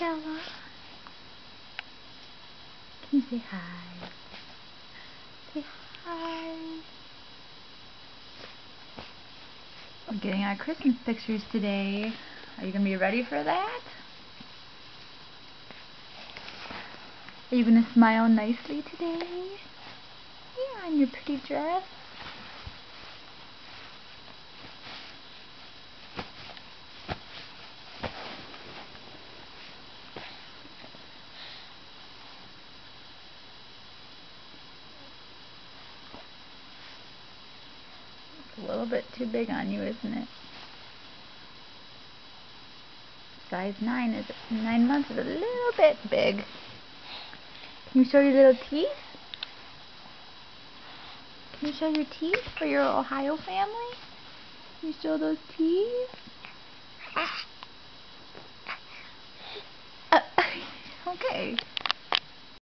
Stella. Can you say hi? Say hi. We're getting our Christmas pictures today. Are you going to be ready for that? Are you going to smile nicely today? Yeah, in your pretty dress. It's a little bit too big on you, isn't it? Size 9 is 9 months is a little bit big. Can you show your little teeth? Can you show your teeth for your Ohio family? Can you show those teeth? Okay.